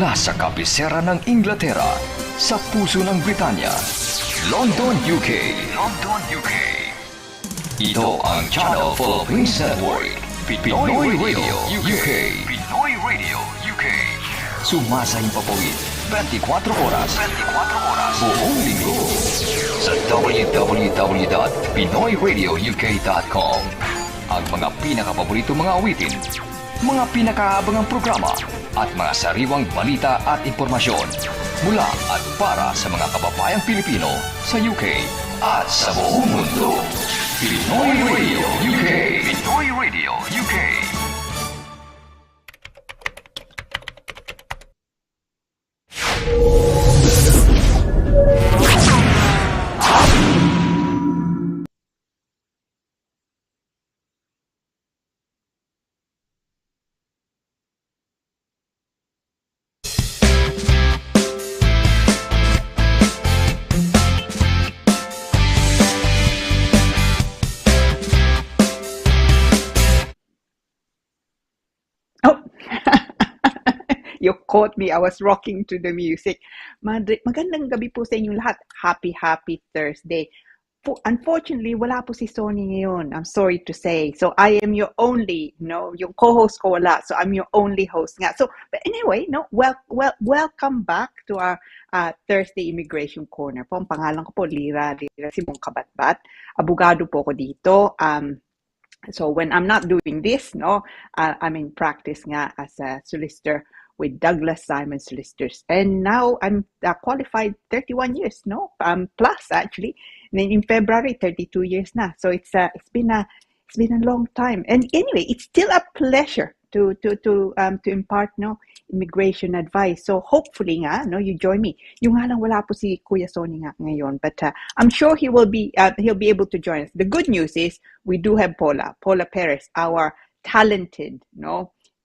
Nasa kabisera ng Inglaterra, sa puso ng Britanya, London, UK. London, UK. Ito ang Channel Philippines Network, Pinoy Radio UK. Pinoy Radio UK. Sumasayang papawid 24 oras. 24 oras. Buong linggo. Sa www.pinoyradiouk.com. Ang mga pinakapaborito mga awitin, mga pinakaabangang programa, at mga sariwang balita at impormasyon mula at para sa mga kababayang Pilipino sa UK at sa buong mundo. Pinoy Radio UK. Pinoy Radio UK. You caught me. I was rocking to the music. Magandang gabi po sa inyong lahat. Happy Thursday. Unfortunately, wala po si Sonny ngayon. I'm sorry to say. So I am your only, yung co-host ko wala. So I'm your only host nga. So, but anyway, welcome back to our Thursday Immigration Corner po. Ang pangalan ko po, LIRA si CABATBAT. Abogado po ko dito. So when I'm not doing this, I'm in practice nga as a solicitor with Douglas Simon Solicitors, and now I'm qualified 31 years, plus actually. And then in February, 32 years na. So it's been a long time. And anyway, it's still a pleasure to impart immigration advice. So hopefully nga, you join me. Yung nga lang wala po si Kuya Sonny nga ngayon, but I'm sure he'll be able to join us. The good news is we do have Paula Perez, our talented,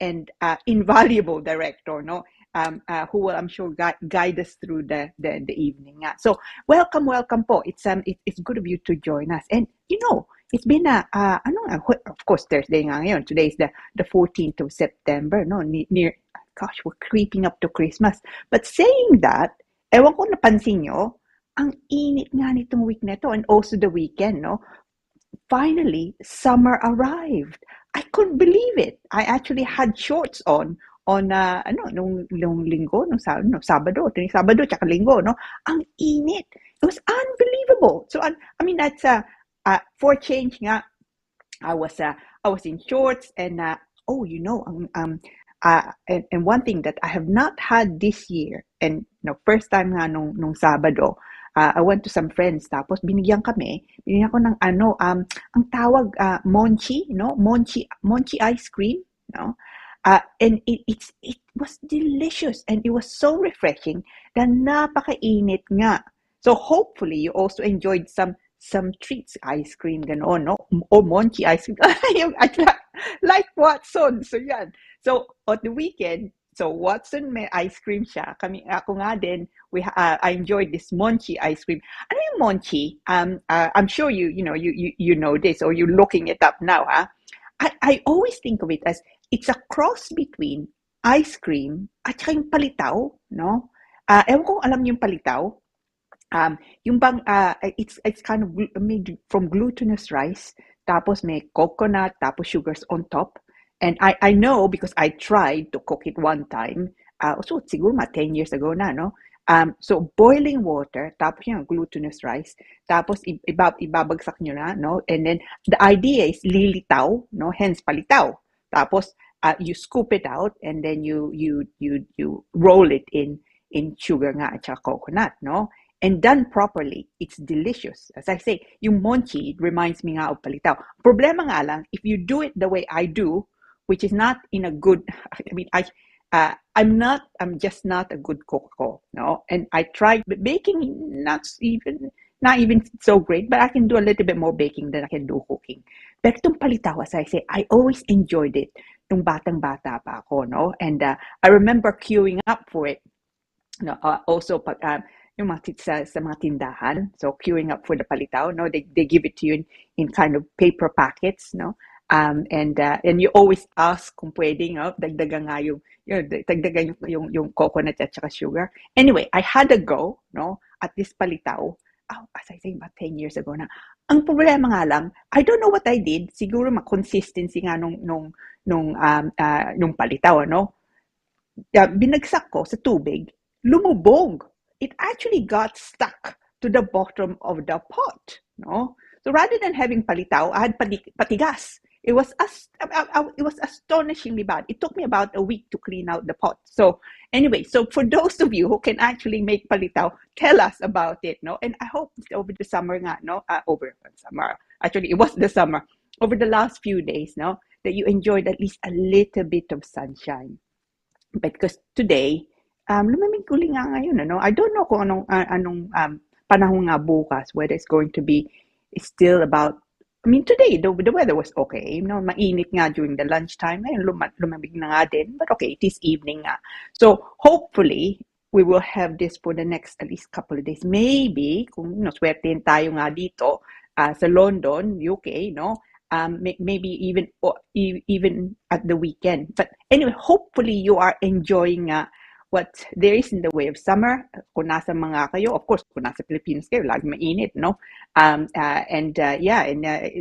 and invaluable director, who will, I'm sure, guide us through the evening. So welcome po. It's good of you to join us. And it's been of course Thursday nga ngayon. Today is the 14th of September. Gosh, we're creeping up to Christmas. But saying that, ewan ko napansin nyo, ang init nga nitong week na to, and also the weekend, finally summer arrived. I couldn't believe it. I actually had shorts on nung linggo, Sabado tsaka linggo, ang init. It was unbelievable. So I mean that's for change nga. I was in shorts and and one thing that I have not had this year, and first time nga nung Sabado, I went to some friends, tapos binigyan ko ng ang tawag, monchi ice cream, and it was delicious, and it was so refreshing, na napakainit nga. So hopefully you also enjoyed some treats, ice cream, gano'n, o monchi ice cream, like Watson, so yan. So on the weekend, so Watson may ice cream siya. Ako nga din, I enjoyed this monchi ice cream. Ano yung monchi? I'm sure you know this, or you're looking it up now. I always think of it as it's a cross between ice cream at saka yung palitaw, ewan ko alam yung palitaw. Yung bang it's kind of made from glutinous rice, tapos may coconut, tapos sugars on top. And I know because I tried to cook it one time. So siguro 10 years ago na, so boiling water, tapos yung glutinous rice, tapos ibabagsak nyo na, and then the idea is lilitaw, hence palitaw. Tapos you scoop it out, and then you roll it in sugar nga at saka coconut, and done properly, it's delicious. As I say, yung monchi reminds me nga of palitaw. Problema nga lang, if you do it the way I do, which is not in a good, I'm just not a good cook, and I tried baking, not even so great, but I can do a little bit more baking than I can do cooking. Pero itong palitaw, as I say, I always enjoyed it nung batang-bata pa ako, and I remember queuing up for it, also pag yung sa mga tindahan, so queuing up for the palitaw, they give it to you in kind of paper packets, And you always ask kung pwedeng, dagdagan nga dagdagan yung coconut at saka sugar. Anyway, I had a go, at this palitaw. As I say, about 10 years ago na. Ang problema nga lang, I don't know what I did. Siguro consistency nga nung palitaw, binagsak ko sa tubig, lumubog. It actually got stuck to the bottom of the pot, So rather than having palitaw, I had patigas. It was astonishingly bad. It took me about a week to clean out the pot. So anyway, so for those of you who can actually make palitaw, tell us about it, And I hope over the summer nga, over the summer. Actually, it was the summer. Over the last few days, that you enjoyed at least a little bit of sunshine. Because today, lumamig uli nga ngayon, I don't know kung anong panahon nga bukas, whether it's going to be still about, today, the weather was okay. Mainit nga during the lunchtime. Ngayon, lumamig na nga din. But okay, it is evening nga. So, hopefully, we will have this for the next at least couple of days. Maybe, kung swertein tayo nga dito sa London, UK, maybe even at the weekend. But anyway, hopefully, you are enjoying what there is in the way of summer. Kung nasa mga kayo, of course, kung nasa Pilipinas kayo, lagi mainit,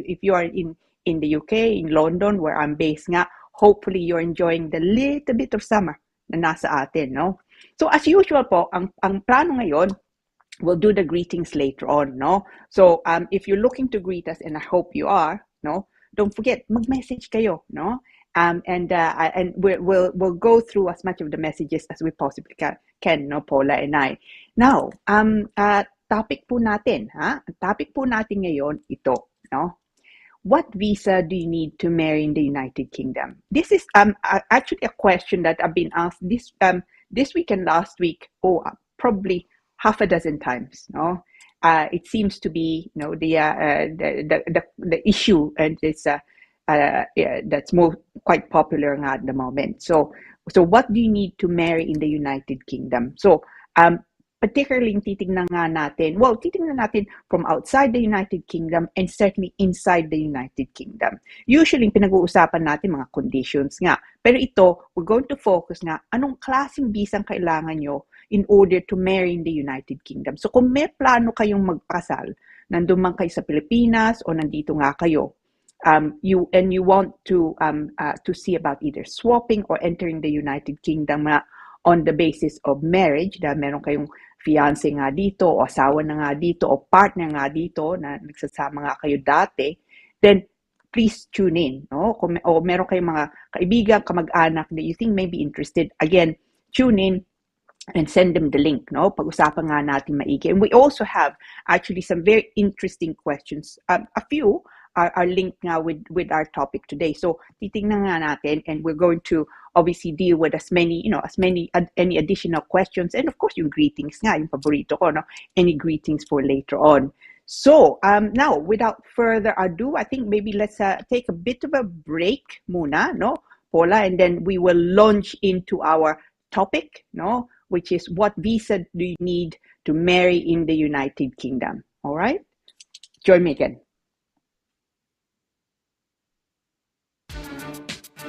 if you are in the UK, in London, where I'm based nga, hopefully you're enjoying the little bit of summer na nasa atin, So as usual po, ang plano ngayon, we'll do the greetings later on, So if you're looking to greet us, and I hope you are, don't forget, mag-message kayo, and we'll go through as much of the messages as we possibly can, Paula and I. Now, topic po natin, topic po natin ngayon ito, What visa do you need to marry in the United Kingdom? This is actually a question that I've been asked this week and last week, probably half a dozen times, It seems to be, the issue, and it's that's quite popular at the moment. So what do you need to marry in the United Kingdom? So particularly titingnan natin from outside the United Kingdom and certainly inside the United Kingdom. Usually pinag-uusapan natin mga conditions nga. Pero ito, we're going to focus anong klaseng bisang kailangan nyo in order to marry in the United Kingdom. So kung may plano kayong magpakasal, nandun man kayo sa Pilipinas o nandito nga kayo, you want to see about either swapping or entering the United Kingdom on the basis of marriage, dahil meron kayong fiancé nga dito o asawa na nga dito o partner nga dito na nagsasama nga kayo dati, then please tune in, o meron kayong mga kaibigan, kamag-anak that you think may be interested, again, tune in and send them the link, Pag-usapan nga natin maigi. And we also have actually some very interesting questions. A few are linked nga with our topic today. So titingnan nga natin, and we're going to obviously deal with as many any additional questions, and of course yung greetings nga, yung paborito ko, any greetings for later on. So now, without further ado, I think maybe let's take a bit of a break muna, Paula, and then we will launch into our topic, which is what visa do you need to marry in the United Kingdom? All right, join me again.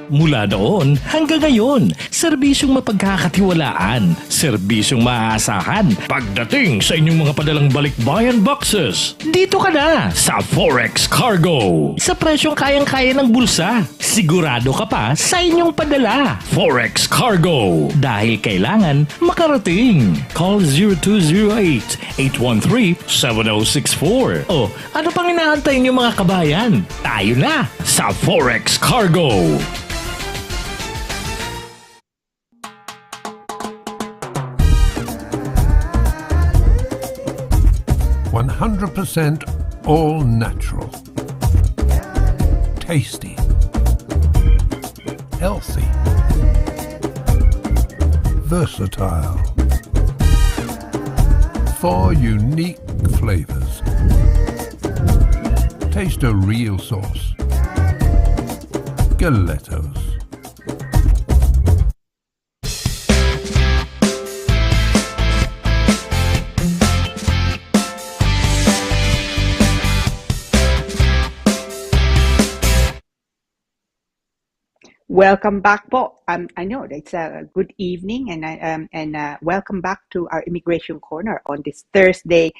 Mula noon hanggang ngayon, serbisyong mapagkakatiwalaan, serbisyong maaasahan pagdating sa inyong mga padalang balikbayan boxes. Dito ka na sa Forex Cargo. Sa presyong kayang-kaya ng bulsa, sigurado ka pa sa inyong padala. Forex Cargo. Dahil kailangan makarating. Call 0208-813-7064. O ano pang inaantay niyo mga kabayan? Tayo na sa Forex Cargo. 100% all natural, tasty, healthy, versatile. 4 unique flavors. Taste a real sauce. Galettos. Welcome back po. I know it's a good evening, and welcome back to our Immigration Corner on this Thursday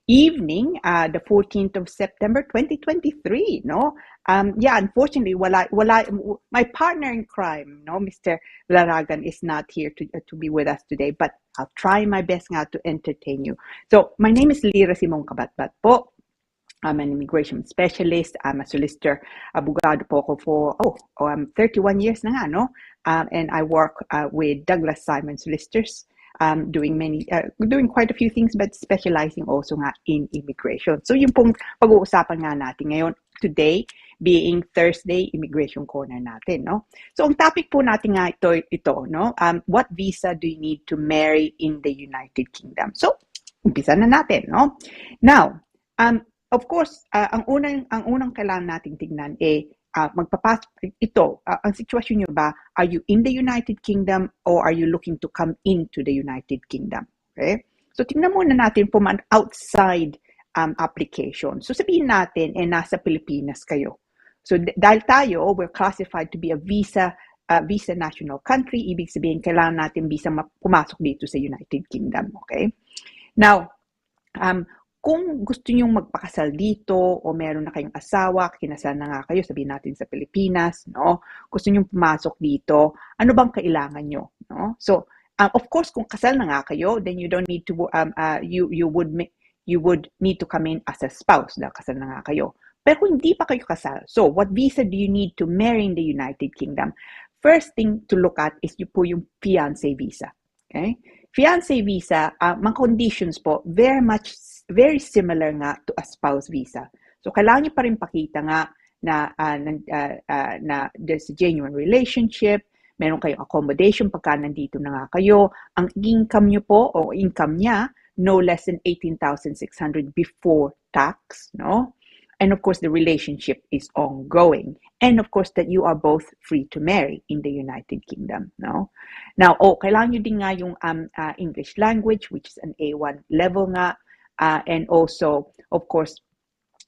evening, the 14th of September 2023. No, yeah, unfortunately, my partner in crime, no, Mr. Laragan is not here to be with us today, but I'll try my best nga to entertain you. So my name is LIRA CABATBAT po. I'm an immigration specialist. I'm a solicitor, abogado po ako for 31 years na nga, no? And I work with Douglas Simon Solicitors, doing quite a few things, but specializing also nga in immigration. So yung pong pag-uusapan nga natin ngayon, today, being Thursday Immigration Corner natin, no? So ang topic po natin nga ito, no? What visa do you need to marry in the United Kingdom? So, umpisa na natin, no? Now, of course, ang unang kailangan nating tignan magpapasok ito, ang sitwasyon nyo ba, are you in the United Kingdom or are you looking to come into the United Kingdom? Okay? So tignan muna natin po man outside application. So sabihin natin, nasa Pilipinas kayo. So dahil tayo, we're classified to be a visa national country, ibig sabihin kailangan natin visa pumasok dito sa United Kingdom. Okay? Now, kung gusto nyong magpakasal dito o meron na kayong asawa, kinasal na nga kayo, sabihin natin sa Pilipinas, no? Gusto nyong pumasok dito, ano bang kailangan nyo, no? So, of course, kung kasal na nga kayo, then you don't need to you would need to come in as a spouse dahil kasal na nga kayo. Pero kung hindi pa kayo kasal, so what visa do you need to marry in the United Kingdom? First thing to look at is yung fiancé visa. Okay? Fiancé visa, mga conditions po, very similar nga to a spouse visa. So, kailangan nyo pa rin pakita nga na there's a genuine relationship, meron kayong accommodation pagka nandito na nga kayo, ang income nyo po o income niya, no less than 18,600 before tax, no? And of course, the relationship is ongoing. And of course, that you are both free to marry in the United Kingdom, no? Now, kailangan nyo din nga yung English language, which is an A1 level nga. And also, of course,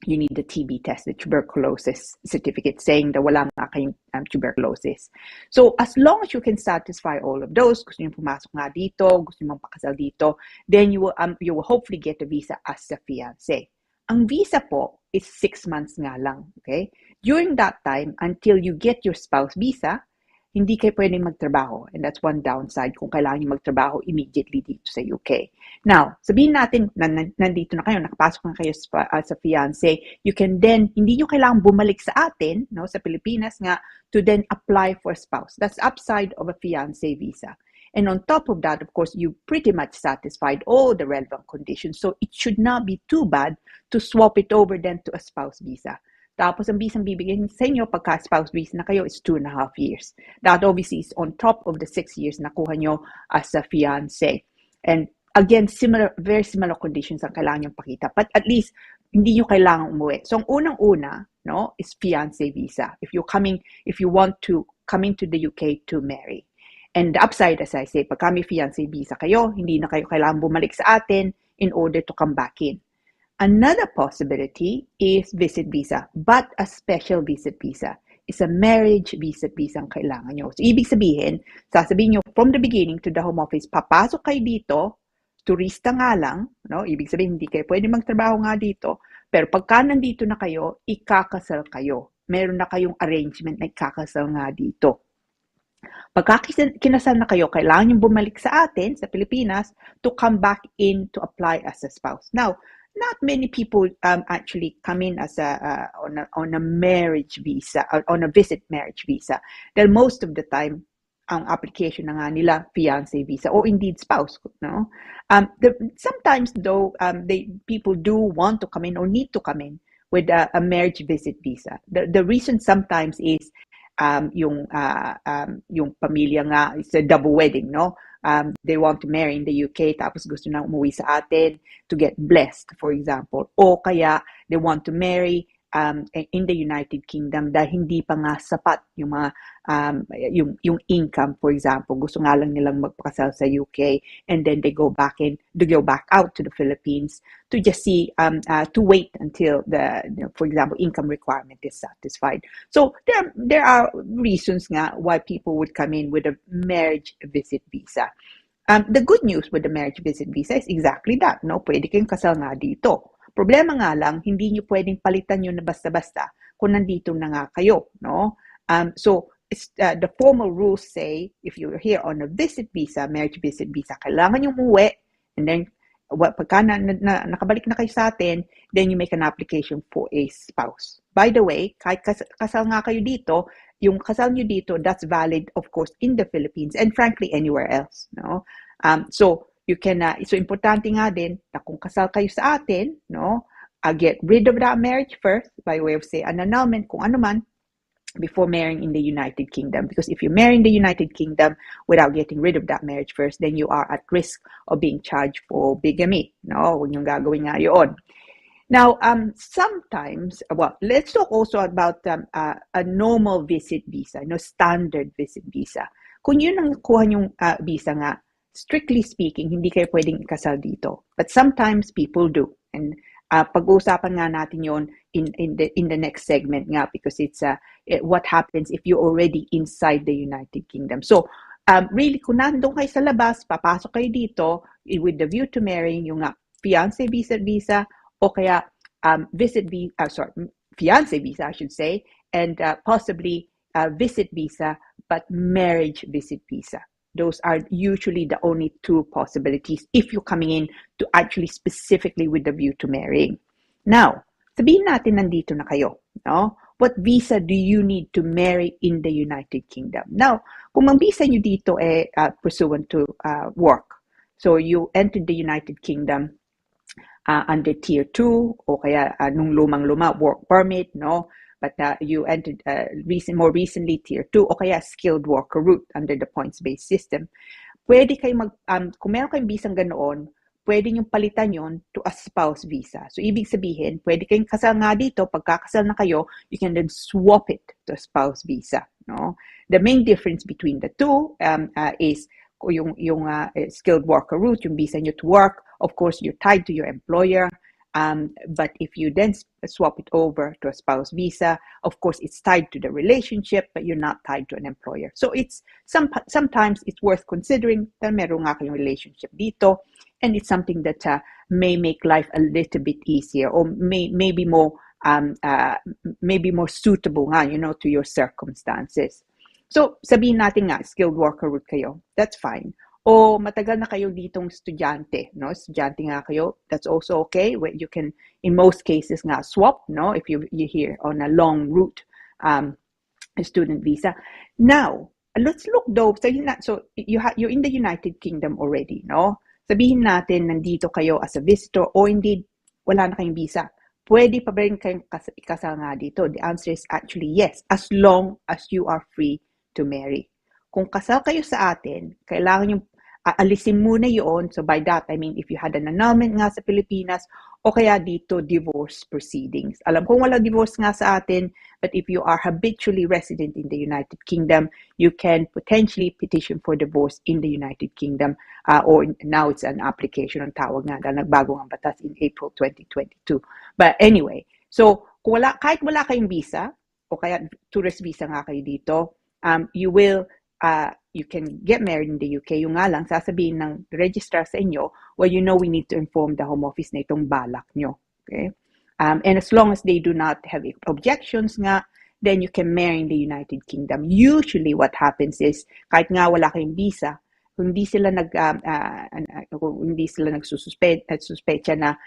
you need the TB test, the tuberculosis certificate, saying that wala nga kayong tuberculosis. So, as long as you can satisfy all of those, gusto nyo pumasok nga dito, gusto nyo magpakasal dito, then you will hopefully get a visa as a fiancé. Ang visa po is 6 months nga lang, okay? During that time, until you get your spouse visa, hindi kayo pwedeng magtrabaho. And that's one downside kung kailangan nyo magtrabaho immediately dito sa UK. Now, sabihin natin, nandito na kayo, nakapasok na kayo sa fiancé, you can then, hindi nyo kailangan bumalik sa atin, no, sa Pilipinas nga, to then apply for a spouse. That's upside of a fiancé visa. And on top of that, of course, you pretty much satisfied all the relevant conditions. So it should not be too bad to swap it over then to a spouse visa. Tapos ang visang bibigyan sa inyo pagka spouse visa na kayo is 2.5 years. That obviously is on top of the 6 years na kuha nyo as a fiancé. And again, very similar conditions ang kailangan nyo pakita. But at least, hindi nyo kailangan umuwi. So ang unang-una, no, is fiancé visa. If you want to come into the UK to marry. And the upside, as I say, pag may fiancé visa kayo, hindi na kayo kailangan bumalik sa atin in order to come back in. Another possibility is visit visa, but a special visit visa. Is a marriage visit visa ang kailangan nyo. So, ibig sabihin, sasabihin nyo from the beginning to the home office, papasok kayo dito, turista nga lang, no? Ibig sabihin, hindi kayo pwede magtrabaho nga dito, pero pagka nandito na kayo, ikakasal kayo. Meron na kayong arrangement na ikakasal nga dito. Pagka kinasal na kayo, kailangan nyo bumalik sa atin, sa Pilipinas, to come back in to apply as a spouse. Now, not many people actually come in as on a marriage visa, on a visit marriage visa. Dahil most of the time, ang application na nga nila, fiancé visa, or indeed spouse, no? Sometimes though, people do want to come in or need to come in with a marriage visit visa. The reason sometimes is yung pamilya nga, it's a double wedding, no? They want to marry in the UK, tapos gusto na umuwi sa atin to get blessed, for example. O kaya, they want to marry in the United Kingdom dahil hindi pa nga sapat yung mga yung income, for example. Gusto nga lang nilang magpakasal sa UK and then they go back out to the Philippines to just see to wait until for example, income requirement is satisfied. So there are reasons nga why people would come in with a marriage visit visa. The good news with the marriage visit visa is exactly that, no? Pwede kayong kasal nga dito. Problema nga lang, hindi nyo pwedeng palitan yun na basta-basta kung nandito na nga kayo, no? So the formal rules say, if you're here on a visit visa, marriage visit visa, kailangan nyo umuwi, and then pagka nakabalik na kayo sa atin, then you make an application for a spouse. By the way, kahit kasal nga kayo dito, yung kasal nyo dito, that's valid, of course, in the Philippines and frankly, anywhere else. No? So, you can, so importante nga din na kung kasal kayo sa atin, no, get rid of that marriage first by way of, say, an annulment, kung ano man, before marrying in the United Kingdom. Because if you marry in the United Kingdom without getting rid of that marriage first, then you are at risk of being charged for bigamy. No, huwag niyong gagawin nga yun. Now, sometimes, well, let's talk also about a normal visit visa, no, standard visit visa. Kung yun ang kuha niyong visa nga, strictly speaking, hindi kayo pwedeng kasal dito. But sometimes people do. And pag-uusapan nga natin yon in the next segment nga because it's what happens if you're already inside the United Kingdom. So, really, kung nandun kayo sa labas, papasok kayo dito with the view to marrying yung fiancé visa, o kaya fiancé visa, I should say, and possibly visit visa, but marriage visit visa. Those are usually the only two possibilities if you're coming in to actually specifically with the view to marrying. Now, sabihin natin nandito na kayo, no? What visa do you need to marry in the United Kingdom? Now, kung ang visa nyo dito pursuant to work, so you entered the United Kingdom under Tier 2 o kaya nung lumang-luma work permit, no? But you entered more recently Tier 2 o kaya skilled worker route under the points-based system. Pwede kayo kung meron kayong bisang ganoon, pwede nyo palitan yon to a spouse visa. So, ibig sabihin, pwede kayong kasal nga dito, pagkakasal na kayo, you can then swap it to a spouse visa, no? The main difference between the two is yung skilled worker route, yung visa nyo to work, of course, you're tied to your employer. But if you then swap it over to a spouse visa, of course, it's tied to the relationship, but you're not tied to an employer. So it's sometimes it's worth considering that meron nga kayong relationship dito, and it's something that may make life a little bit easier or maybe more suitable nga, to your circumstances. So, sabihin natin nga, skilled worker route kayo, that's fine. O matagal na kayo ditong estudyante, no? Estudyante nga kayo, that's also okay. You can, in most cases nga, swap, no? If you're here on a long route student visa. Now, let's look though, so you're in the United Kingdom already, no? Sabihin natin, nandito kayo as a visitor or indeed, wala na kayong visa. Pwede pa ba rin kayong ikasal nga dito? The answer is actually yes, as long as you are free to marry. Kung kasal kayo sa atin, kailangan yung alisin muna yun. So by that, I mean, if you had an annulment nga sa Pilipinas, o kaya dito, divorce proceedings. Alam kong wala divorce nga sa atin, but if you are habitually resident in the United Kingdom, you can potentially petition for divorce in the United Kingdom, or now it's an application ang tawag nga, dahil nagbago ang batas in April 2022. But anyway, so kahit wala kayong visa, o kaya tourist visa nga kayo dito, you can get married in the UK. Yung nga lang, sasabihin ng registrar sa inyo, well, we need to inform the Home Office na itong balak nyo. Okay? And as long as they do not have objections nga, then you can marry in the United Kingdom. Usually what happens is, kahit nga wala kayong visa, kung hindi sila nagsuspecha na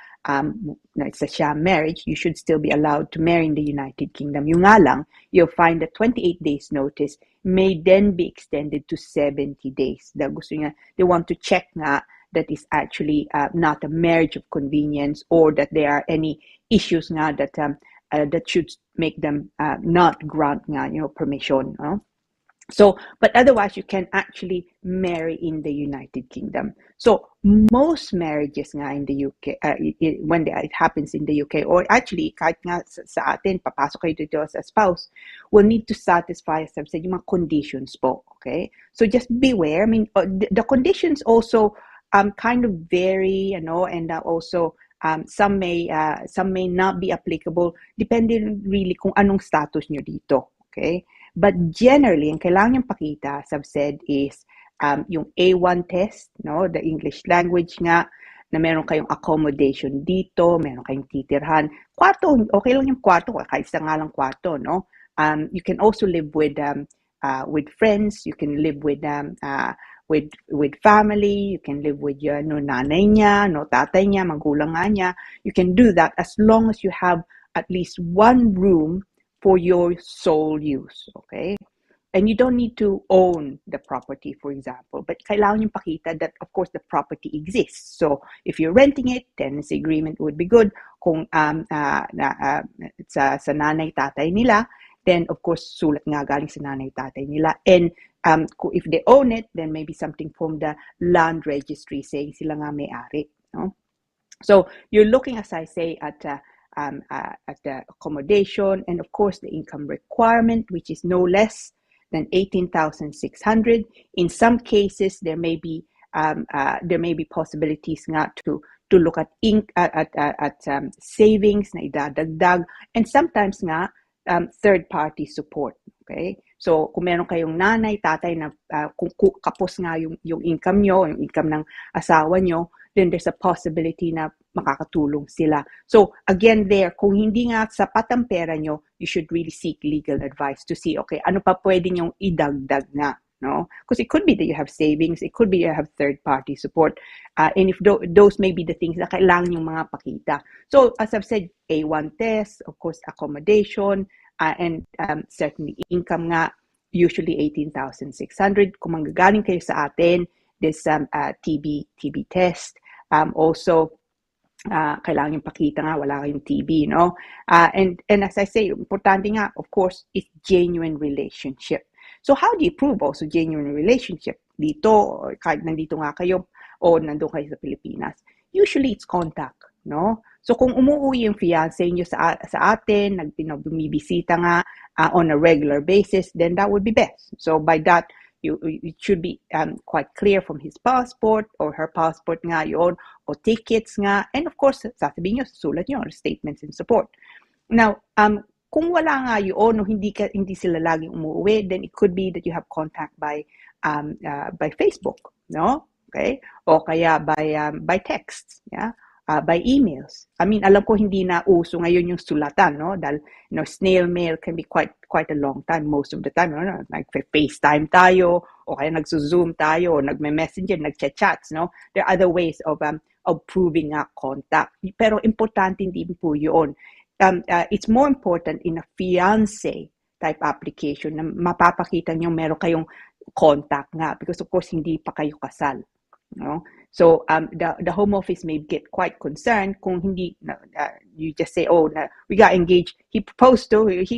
it's a sham marriage, you should still be allowed to marry in the United Kingdom. Yung nga lang, you'll find that 28 days notice may then be extended to 70 days. They want to check nga that is actually not a marriage of convenience or that there are any issues nga that should make them not grant nga, permission. So, but otherwise, you can actually marry in the United Kingdom. So, most marriages nga in the UK, when it happens in the UK, or actually, kahit nga sa atin, papasok kayo dito as a spouse, will need to satisfy, as I've said, yung mga conditions po, okay? So, just beware. I mean, the conditions also kind of vary, and also some may not be applicable, depending really kung anong status nyo dito, okay? But generally, ang kailangan niyong pakita, as I've said, is yung A1 test, no? The English language nga, na meron kayong accommodation dito, meron kayong titirhan. Kwarto, okay lang yung kwarto, kahit isa nga lang kwarto, no? You can also live with friends, you can live with family, you can live with your nanay niya, tatay niya, magulang nga niya. You can do that as long as you have at least one room for your sole use, okay? And you don't need to own the property, for example, but kailangan yung pakita that, of course, the property exists. So if you're renting it, tenancy agreement would be good. Kung it's sa nanay tatay nila, then of course sulat nga galing sa nanay tatay nila. And if they own it, then maybe something from the land registry saying sila nga may-ari, no? So you're looking, as I say, at the accommodation, and of course the income requirement, which is no less than 18,600. In some cases, there may be possibilities nga to look at savings na idadagdag, and sometimes nga third-party support. Okay, so kung meron kayong nanay, tatay na kung kapos nga yung income nyo, yung income ng asawa nyo, then there's a possibility na makakatulong sila. So again there, kung hindi nga sapat ang pera nyo, you should really seek legal advice to see, okay, ano pa pwede nyong idagdag nga, no? Because it could be that you have savings, it could be you have third-party support, and if those may be the things na kailangan yung mga pakita. So as I've said, A1 test, of course, accommodation, and certainly income nga, usually 18,600. Kung manggagaling kayo sa atin, this TB test. Also, kailangan yung pakita nga, wala kayong TB, no? And as I say, importante nga, of course, is genuine relationship. So how do you prove also genuine relationship? Dito, or kahit nandito nga kayo, o nandun kayo sa Pilipinas. Usually, it's contact, no? So kung umuwi yung fiancé nyo sa atin, bumibisita nga on a regular basis, then that would be best. So by that, it should be quite clear from his passport or her passport nga yun, o tickets nga, and of course, sasabihin nyo, sulat nyo, statements in support. Now, kung wala nga yun, o hindi sila laging umuwi, then it could be that you have contact by Facebook, no? Okay? O kaya by text, yeah? By emails. I mean, alam ko hindi na uso ngayon yung sulatan, no? Dahil, snail mail can be quite a long time, most of the time, no? Nag-FaceTime tayo, o kaya nagzo-Zoom tayo, o nagme-messenger, nag-chat-chats, no? There are other ways of proving contact. Pero importante din po yun. It's more important in a fiancé type application na mapapakita nyo meron kayong contact nga, because of course hindi pa kayo kasal, no? So the Home Office may get quite concerned kung hindi you just say, oh, we got engaged, he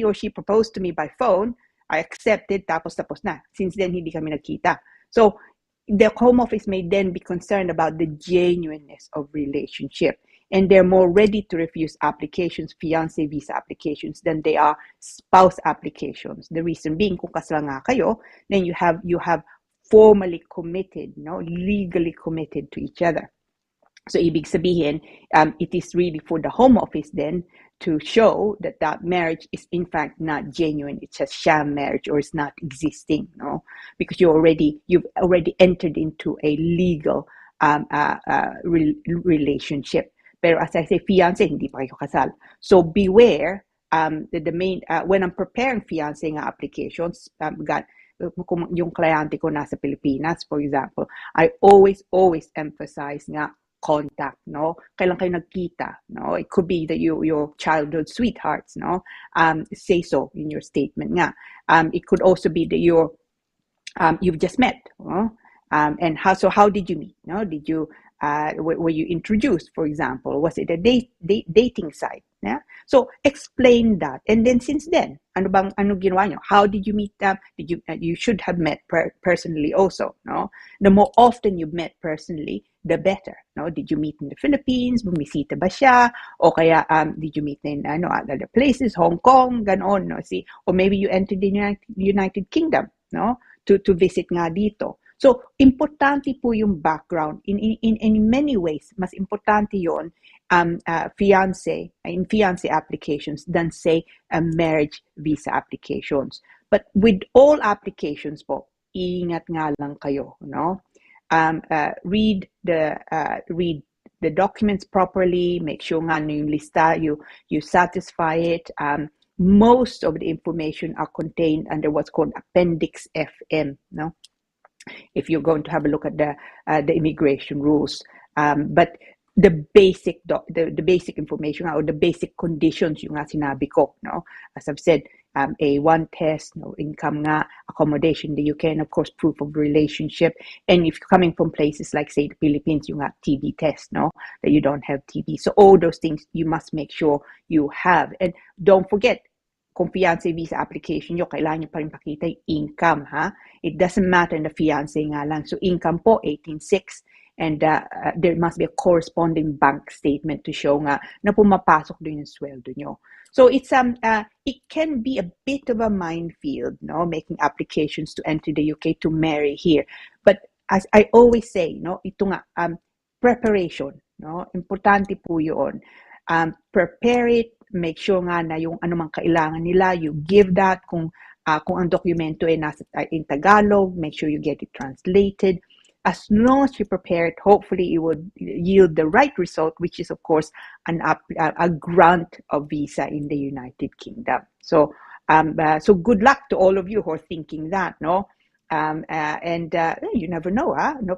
or she proposed to me by phone, I accepted, tapos na, since then hindi kami nagkita. So the Home Office may then be concerned about the genuineness of relationship, and they're more ready to refuse applications, fiancé visa applications, than they are spouse applications. The reason being, kung kasal nga kayo, then you have formally committed, legally committed to each other. So ibig sabihin, it is really for the Home Office then to show that marriage is in fact not genuine, it's a sham marriage, or it's not existing, no? Because you've already entered into a legal relationship. Pero as I say, fiancé, hindi pa kayo kasal. So beware, the main, when I'm preparing fiancé nga applications, kung yung kliyente ko nasa Pilipinas, for example, I always emphasize nga contact, no? Kailan kayo nagkita, no? It could be that your childhood sweethearts, no? Say so in your statement nga. It could also be that you've just met, no? And how did you meet, no? Did you were you introduced, for example? Was it a dating site? Yeah. So explain that, and then since then, ano ginawa nyo? How did you meet them? You should have met personally also, no? The more often you met personally, the better, no? Did you meet in the Philippines? Bumisita ba siya? O kaya did you meet in other places, Hong Kong, ganon, no? See, or maybe you entered the United Kingdom, no? To visit nga dito. So importante po yung background in many ways. Mas importante yon fiance applications than say marriage visa applications. But with all applications po, ingat nga lang kayo, no? Read the documents properly. Make sure nga yung lista you satisfy it. Most of the information are contained under what's called Appendix FM, no? If you're going to have a look at the immigration rules, but the basic information or the basic conditions yung nga sinabi ko, no? As I've said, A1 test, no income nga, accommodation in the UK, and of course proof of relationship. And if you're coming from places like say the Philippines, yung nga TB test, no, that you don't have TB. So all those things you must make sure you have. And don't forget, kung fiancé visa application nyo, kailangan nyo pa rin pakita yung income, ha? It doesn't matter na fiancé nga lang. So income po, 18.6, and there must be a corresponding bank statement to show nga na pumapasok doon yung sweldo nyo. So it's it can be a bit of a minefield, no, making applications to enter the UK to marry here. But as I always say, no, ito nga preparation, no, importante po 'yon. Prepare it, make sure nga na yung anumang kailangan nila, you give that. Kung ang dokumento ay nasa in Tagalog, make sure you get it translated. As long as you prepare it, hopefully it would yield the right result, which is of course a grant of visa in the United Kingdom. So so good luck to all of you who are thinking that, no? You never know, no,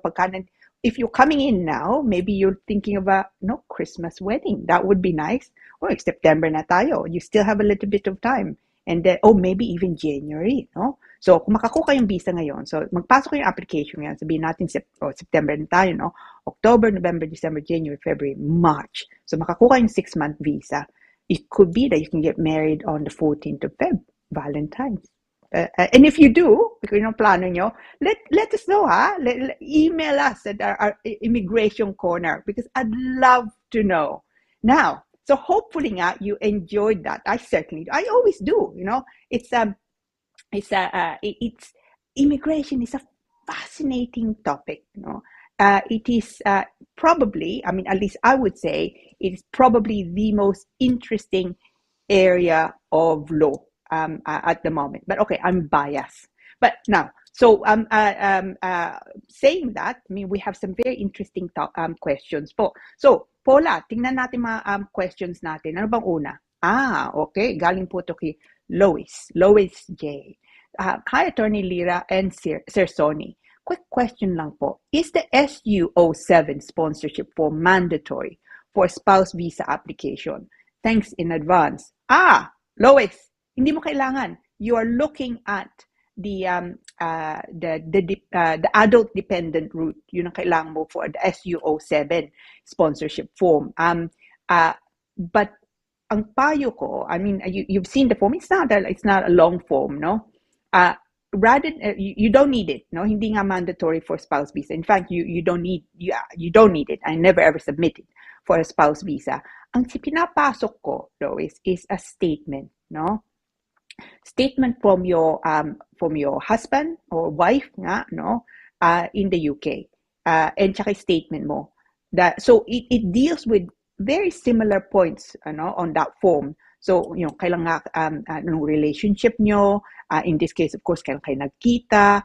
if you're coming in now, maybe you're thinking of a Christmas wedding. That would be nice. Oh, it's September na tayo. You still have a little bit of time. And maybe even January, no? So, kung makakuha yung visa ngayon, so magpasok yung application ngayon, sabihin natin September na tayo, no? October, November, December, January, February, March. So, makakuha yung 6-month visa. It could be that you can get married on the 14th of Feb, Valentine's. And if you do, kung yung plano nyo, let us know, ha? Email us at our immigration corner because I'd love to know. Now, so hopefully nga you enjoyed that. I always do. You know, it's immigration is a fascinating topic. You know, it is probably, I mean, at least I would say, it is probably the most interesting area of law at the moment. But okay, I'm biased. But now, so saying that, I mean, we have some very interesting questions po. So, Paula, tingnan natin mga questions natin. Ano bang una? Okay. Galing po to kay Lois J. Hi, Attorney Lira and Sir Sonny. Quick question lang po. Is the SU07 sponsorship form mandatory for spouse visa application? Thanks in advance. Lois, hindi mo kailangan. You are looking at the adult dependent route. Yun ang kailangan mo for the SU07 sponsorship form. But ang payo ko, I mean, you've seen the form. It's not a long form, no? Rather, you don't need it, no? Hindi nga mandatory for spouse visa. In fact, you don't need it. I never ever submitted for a spouse visa. Ang pinapasok ko, Lois, is a statement, no? Statement from your husband or wife nga, no, in the UK, and tsaka statement mo that, so it deals with very similar points, on that form. So kailangan anong relationship nyo, in this case of course kailan kayo nagkita,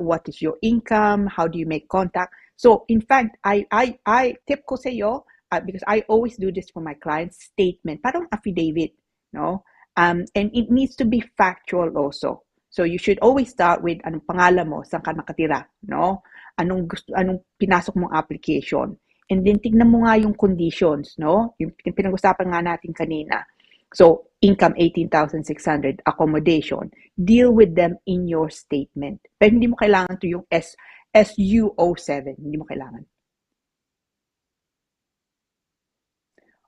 what is your income, how do you make contact. So in fact, I tip ko sa iyo, because I always do this for my clients, statement, parang affidavit, no? And it needs to be factual also. So you should always start with anong pangalan mo, saan ka nakatira, no? Anong pinasok mong application. And then tignan mo nga yung conditions, no? Yung pinag-usapan nga natin kanina. So income 18,600, accommodation. Deal with them in your statement. Pero hindi mo kailangan to yung SU07, hindi mo kailangan.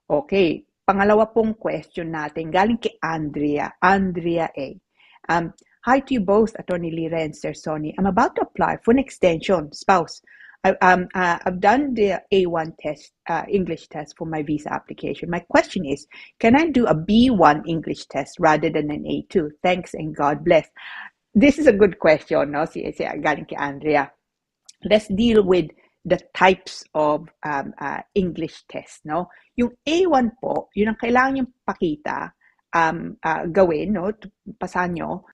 Okay. pangalawa pong question natin, galing kay Andrea A. Hi to you both, Attorney Lira and Sir Sonny. I'm about to apply for an extension, spouse. I've done the A1 test, English test for my visa application. My question is, can I do a B1 English test rather than an A2? Thanks and God bless. This is a good question, no? Galing kay Andrea. Let's deal with the types of English test, no? Yung A1 po, yun ang kailangan yung pakita, gawin, no? Pasahan nyo,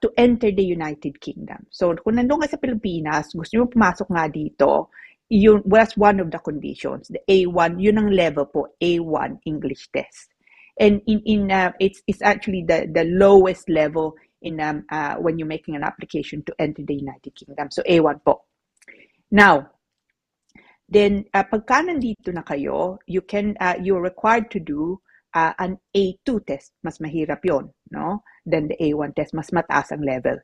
to enter the United Kingdom. So, kung nandun ka sa Pilipinas, gusto nyo pumasok nga dito, yun, that's one of the conditions. The A1, yun ang level po, A1 English test. And it's actually the lowest level in when you're making an application to enter the United Kingdom. So, A1 po. Now, then pagka nandito na kayo, you're required to do an A2 test. Mas mahirap yon, no? Then the A1 test, mas mataas ang level.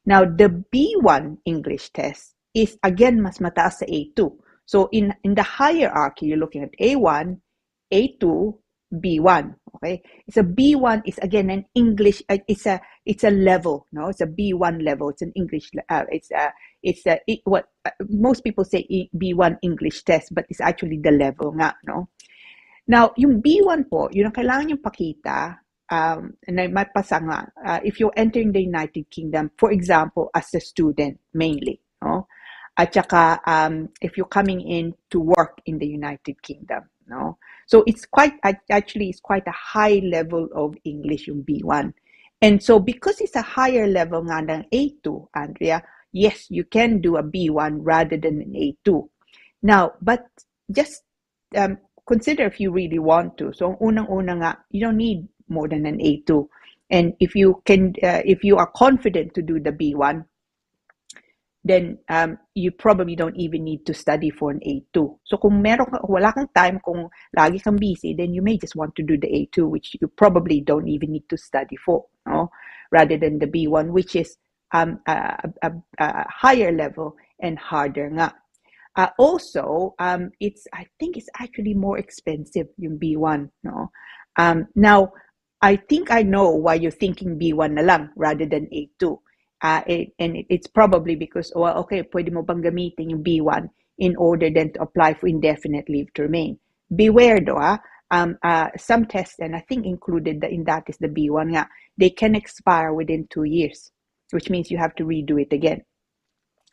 Now, the B1 English test is again mas mataas sa A2. So in the hierarchy, you're looking at A1, A2, B1. Okay, it's a B1 is again an English. It's a level. No, it's a B1 level. It's an English. What most people say B1 English test, but it's actually the level nga. No. Now, yung B1 po, yun ang kailangan yung pakita. And may pasa nga, if you're entering the United Kingdom, for example, as a student mainly, no? At saka, if you're coming in to work in the United Kingdom, no? So it's quite a high level of English yung B1. And so because it's a higher level nga ng A2, Andrea, yes, you can do a B1 rather than an A2. Now, but just consider if you really want to. So unang-una nga, you don't need more than an A2. And if you are confident to do the B1, then you probably don't even need to study for an A2. So kung wala kang time, kung lagi kang busy, then you may just want to do the A2, which you probably don't even need to study for, no? Rather than the B1, which is a higher level and harder nga. Also, I think it's actually more expensive yung B1, no? Now, I think I know why you're thinking B1 na lang rather than A2. And it's probably because, well, okay, pwede mo bang gamitin yung B1 in order then to apply for indefinite leave to remain. Beware though, some tests, and I think included in that is the B1 nga, they can expire within 2 years, which means you have to redo it again.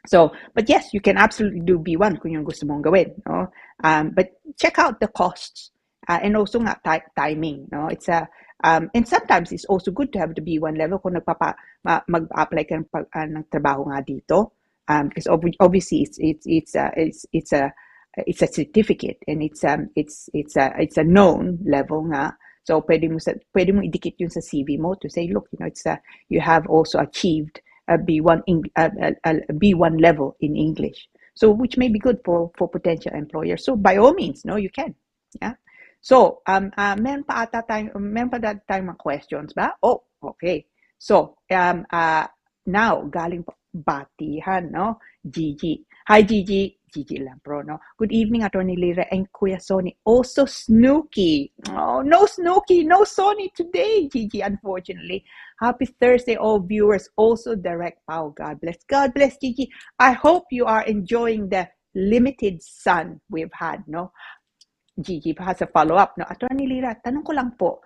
So, but yes, you can absolutely do B1 kung yung gusto mong gawin, no? But check out the costs and also nga timing, no? It's and sometimes it's also good to have the B1 level kung mag-apply ka ng trabaho nga dito, because obviously it's a certificate and it's a known level nga. So pwede mo idikit yun sa CV mo to say, look, you have also achieved a B1 level in English. So which may be good for potential employers. So by all means, no, you can. Yeah. So meron pa tayong mga questions ba? Oh, okay. So now galing pa batihan, no? Gigi. Hi Gigi. Gigi Lampro, no? Good evening, Attorney Lira and Kuya Sonny. Also Snooki. Oh, no Snooki, no Sonny today, Gigi, unfortunately. Happy Thursday, all viewers. Also direct power. God bless. God bless, Gigi. I hope you are enjoying the limited sun we've had, no? Gigi has a follow-up, no? Attorney Lira, tanong ko lang po,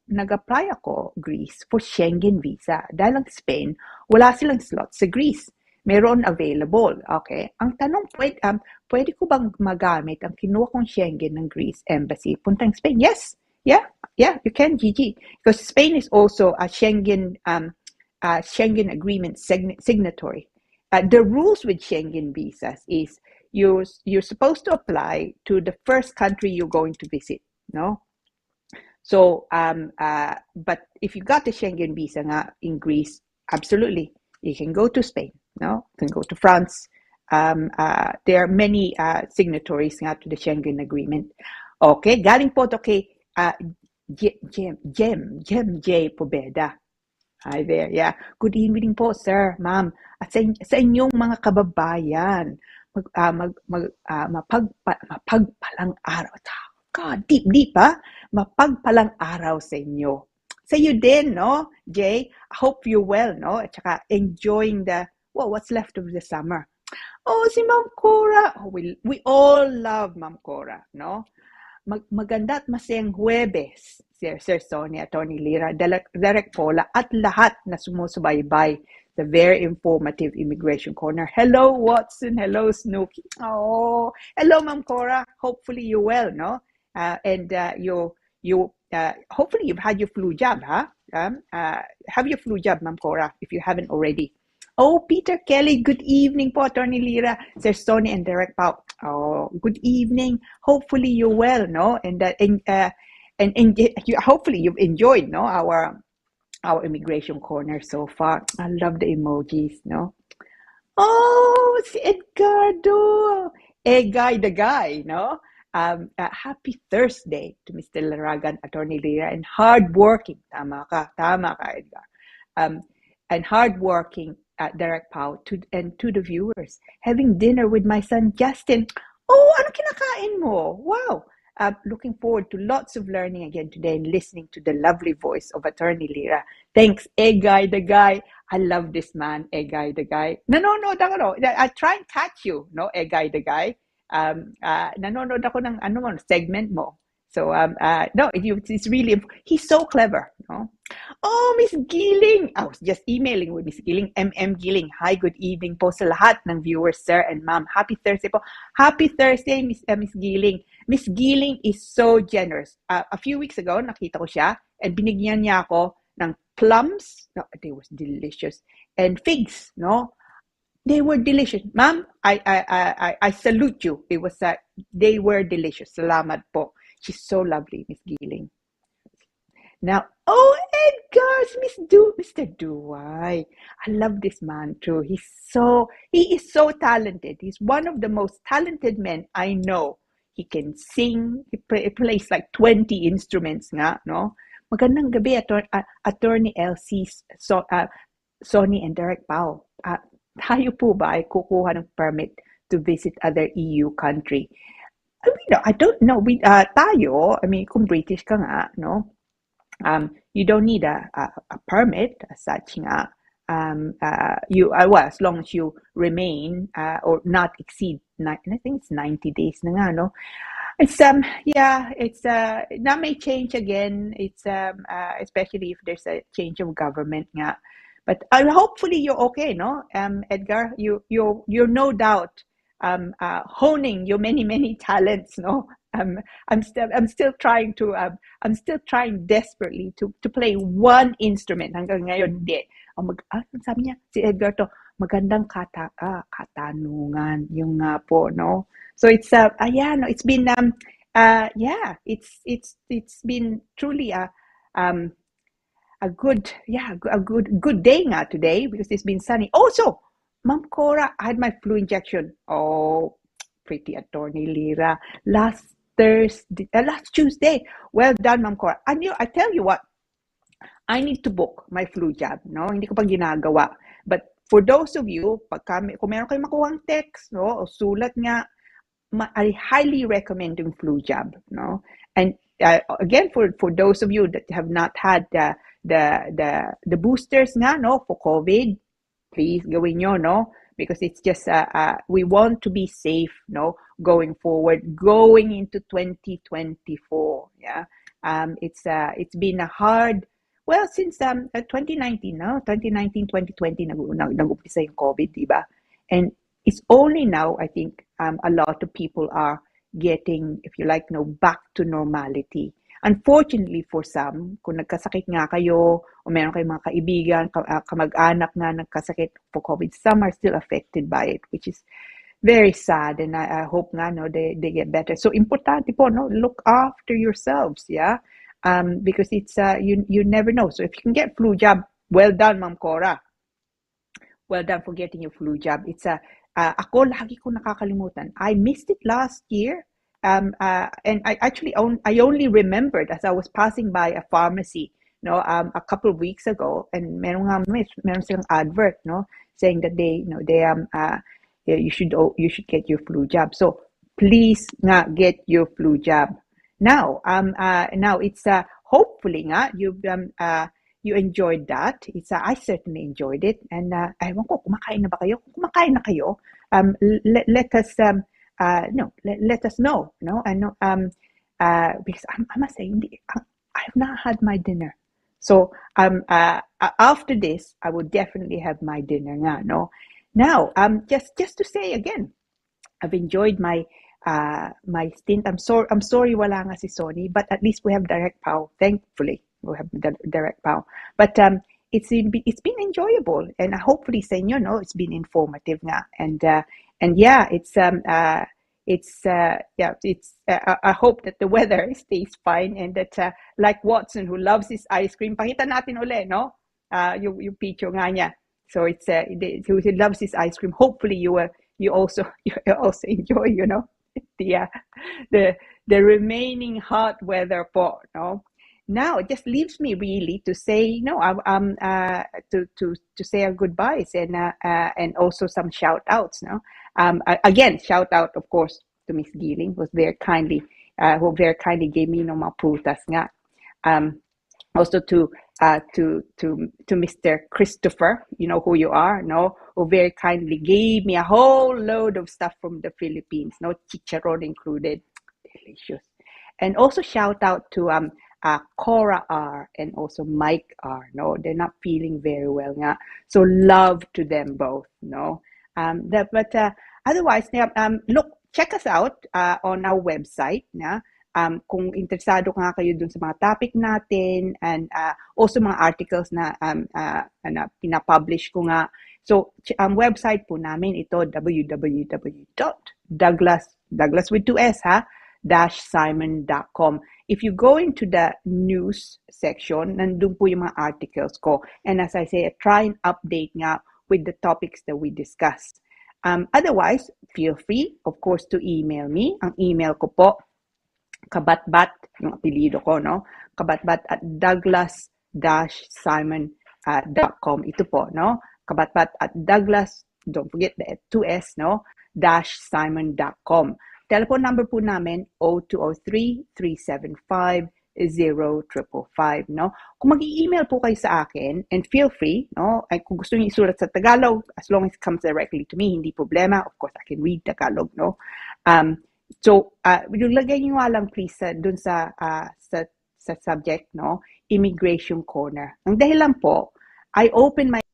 nag-apply ako, Greece, for Schengen visa. Dahil lang Spain, wala silang slots sa Greece. Meron available, okay? Ang tanong, pwede ko bang magamit ang kinuha kong Schengen ng Greece Embassy puntang Spain? Yes, yeah, you can, Gigi. Because Spain is also a Schengen agreement signatory. The rules with Schengen visas is you're supposed to apply to the first country you're going to visit, no? So, but if you got the Schengen visa nga in Greece, absolutely, you can go to Spain, no? You can go to France. There are many signatories nga to the Schengen agreement. Okay, galing po to kay Jem J. Pobeda. Hi there, yeah. Good evening po, sir, ma'am. At sa inyong mga kababayan, mapagpalang araw. God, deep, ha? Mapagpalang araw sa inyo. Sa iyo din, no, Jay? I hope you're well, no? At saka enjoying what's left of the summer. Oh, si Ma'am Cora. Oh, we all love Ma'am Cora, no? Maganda at masayang Huwebes, Sir Sonny, Attorney Lira, Derek Paula, at lahat na sumusubaybay the very informative Immigration Corner. Hello, Watson. Hello, Snooki. Oh, hello, Ma'am Cora. Hopefully you're well, no? And hopefully you've had your flu jab, huh? Have your flu jab, Ma'am Cora, if you haven't already. Oh, Peter Kelly, good evening po, Attorney Lira, Sir Sonny and Derek Pao. Oh, good evening. Hopefully you're well, no? And hopefully you've enjoyed, no, our Immigration Corner so far. I love the emojis, no? Oh, si Edgardo. Egay the guy, no? Happy Thursday to Mr. LARAGAN, Attorney Lira, and hardworking. Tama ka, Edgar. And hardworking Derek Pao and to the viewers. Having dinner with my son Justin. Oh, ano kinakain mo? Wow. Looking forward to lots of learning again today and listening to the lovely voice of Attorney Lira. Thanks, Egay the guy. I love this man, Egay the guy. Nanonood ako, I try and catch you, no, Egay the guy. Nanonood ako ng segment mo. So, no, it's really, he's so clever, no? Oh, Miss Giling. I was just emailing with Miss Giling, MM Giling. Hi, good evening po sa lahat ng viewers, sir and ma'am. Happy Thursday po. Happy Thursday, Miss Giling. Miss Giling is so generous. A few weeks ago, nakita ko siya and binigyan niya ako ng plums. No, they were delicious. And figs, no? They were delicious. Ma'am, I salute you. They were delicious. Salamat po. She's so lovely, Miss Giling. Now, oh, Edgar, Mr. Duwai. I love this man too. He is so talented. He's one of the most talented men I know. He can sing. He plays like 20 instruments nga, no? Magandang gabi, Attorney LC, Sonny and Derek Pao. Tayo po ba ay kukuha ng permit to visit other EU country? I don't know. Tayo, I mean, kung British ka nga, no? You don't need a permit as such nga. As long as you remain or not exceed, I think it's 90 days na nga, no? It's that may change again. It's especially if there's a change of government nga. But hopefully you're okay, no? Edgar, you're no doubt honing your many talents, no? I'm still trying desperately to play one instrument hanggang ngayon hindi. Sabi niya si Edgar to, magandang katanungan yung nga po, no? So it's it's been it's been truly a good day nga today because it's been sunny. Also, Ma'am Cora, I had my flu injection. Oh, pretty Attorney Lira. Last Tuesday. Well done, Ma'am Cora. I tell you what, I need to book my flu jab, no? Hindi ko pa ginagawa. But for those of you, kung meron kayong makuhang text, no, o sulat nga, I highly recommend yung flu jab, no? And again, for those of you that have not had the boosters nga, no, for COVID, please gawin nyo, no? Because it's just we want to be safe, no, going forward, going into 2024. Yeah, it's been a hard, well, since 2019, no, 2019, 2020 nag-umpisa yung COVID, diba? And it's only now, I think, a lot of people are getting, if you like, back to normality. Unfortunately for some, kung nagkasakit nga kayo o meron kayong mga kaibigan, kamag-anak na nagkasakit for COVID, some are still affected by it, which is very sad, and I hope nga they get better. So importante po, no, look after yourselves, yeah, because it's you never know. So if you can get flu jab, well done, Ma'am Cora. Well done for getting your flu jab. It's ako lagi ko nakakalimutan. I missed it last year. And I only remembered as I was passing by a pharmacy, a couple of weeks ago, and meron silang advert, saying that you should get your flu jab. So please nga get your flu jab. Now it's hopefully nga you enjoyed that. I certainly enjoyed it, and ewan ko, kumakain na ba kayo? Kung kumakain na kayo, let us let us know, no? And because I must say, I have not had my dinner. So after this, I will definitely have my dinner nga, no? Now, just to say again, I've enjoyed my my stint. I'm sorry wala nga si Sonny, but at least we have direct power. Thankfully, we have direct power. But it's been enjoyable, and hopefully sa inyo, no, it's been informative nga. And yeah, I hope that the weather stays fine, and that like Watson, who loves his ice cream, pakita natin uli, no? Yung picture nga niya. So he loves his ice cream. Hopefully you also enjoy, you know, the remaining hot weather po, no? Now it just leaves me really to say, you know, to say our goodbyes, and also some shout outs, no? Again, shout out, of course, to Miss Giling, who very kindly gave me no mga prutas nga. Also to Mr. Christopher, you know who you are, no? Who very kindly gave me a whole load of stuff from the Philippines, no, chicharron included, delicious. And also shout out to Cora R and also Mike R, no, they're not feeling very well nga. So love to them both, no. But otherwise, look, check us out on our website, na. Kung interesado nga kayo dun sa mga topic natin, and also mga articles na pinapublish ko nga. So, website po namin ito, www.douglas with 2S -simon.com. If you go into the news section, nandun po yung mga articles ko. And as I say, I try and update nga with the topics that we discussed. Otherwise, feel free, of course, to email me. Ang email ko po, CABATBAT, yung apelido ko, no? CABATBAT at douglas-simon.com. Ito po, no? CABATBAT at Douglas, don't forget the 2S, no? -simon.com. Telephone number po namin, 0203-375-0555, no? Kung mag-i-email po kayo sa akin, and feel free, no? Ay, kung gusto niyo isulat sa Tagalog, as long as it comes directly to me, hindi problema. Of course, I can read Tagalog, no? So, yung lagay nyo nga lang please dun sa subject, no? Immigration Corner. Ang dahilan po, I open my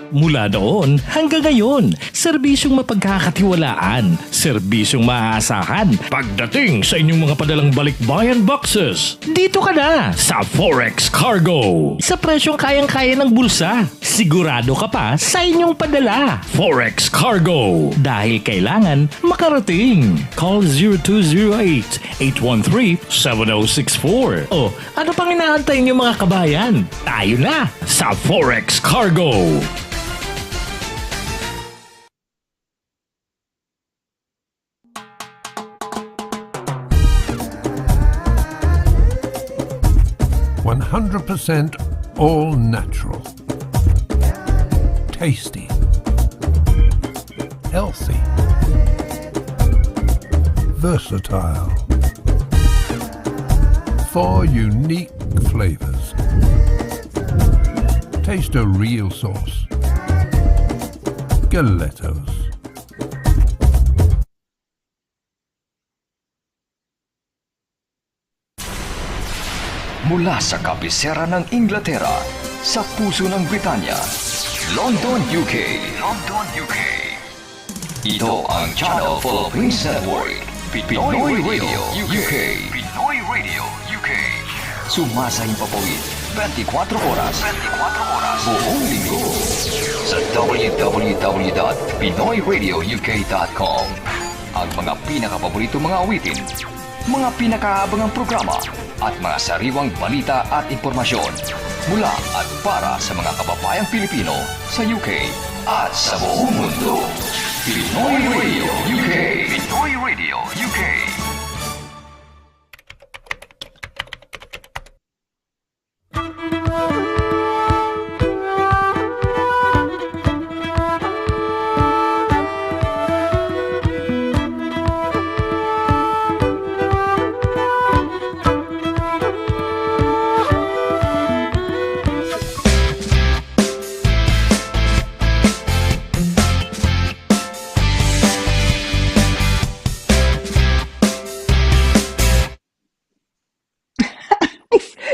Mula noon hanggang ngayon, serbisyong mapagkakatiwalaan, serbisyong maaasahan pagdating sa inyong mga padalang balikbayan boxes. Dito ka na sa Forex Cargo. Sa presyong kayang-kaya ng bulsa, sigurado ka pa sa inyong padala. Forex Cargo. Dahil kailangan makarating. Call 0208-813-7064. O ano pang inaantay niyo mga kabayan? Tayo na sa Forex Cargo. 100% all natural. Tasty. Healthy. Versatile. 4 unique flavors. Taste a real sauce. Galetos. Mula sa kabisera ng Inglaterra, sa puso ng Britanya, London, UK. London, UK. Ito ang Channel Philippines Network, Pinoy Radio UK. Pinoy Radio UK. Sumasahing papawid, 24 oras. 24 oras. Buong linggo. Sa www.pinoyradiouk.com. Ang mga pinakapaborito mga awitin, mga pinakaabangang programa, at mga sariwang balita at impormasyon mula at para sa mga kababayang Pilipino sa UK at sa buong mundo. Pinoy Radio UK. Pinoy Radio UK.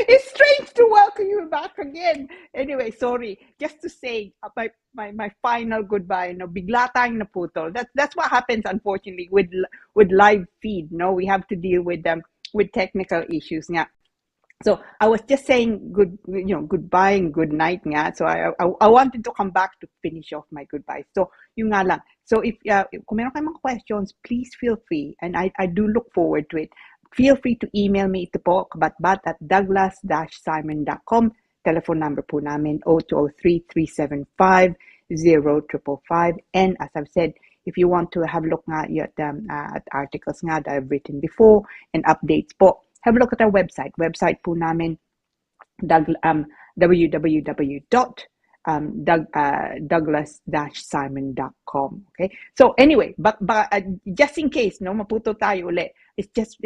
It's strange to welcome you back again. Anyway, sorry. Just to say my final goodbye. No, bigla tayong naputol. That's what happens, unfortunately, with live feed. No, we have to deal with technical issues. Yeah. So I was just saying goodbye and good night nga. So I wanted to come back to finish off my goodbye. So yung nga lang. So if kung meron kayong mga questions, please feel free, and I do look forward to it. Feel free to email me ito po, cabatbat@douglas-simon.com. Telephone number po namin 0203-375-0555. And as I've said, if you want to have a look nga at articles nga that I've written before and updates po, have a look at our website. Website po namin www.douglas-simon.com. Okay. So anyway, but just in case maputo tayo ulit, it just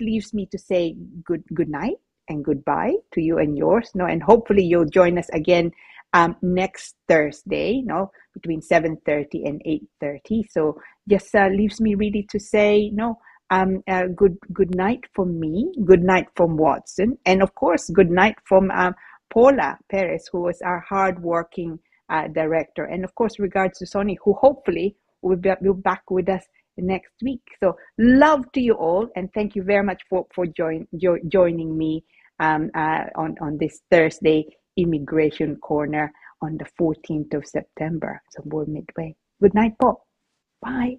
leaves me to say good night and goodbye to you and yours. And hopefully you'll join us again next Thursday. Between 7:30 and 8:30. So just leaves me really to say good night from me, good night from Watson, and of course good night from Paula Perez, who was our hardworking director, and of course regards to Sonny, who hopefully will be back with us next week. So love to you all, and thank you very much for joining me on this Thursday Immigration Corner on the 14th of September. So we're midway. Good night po. Bye.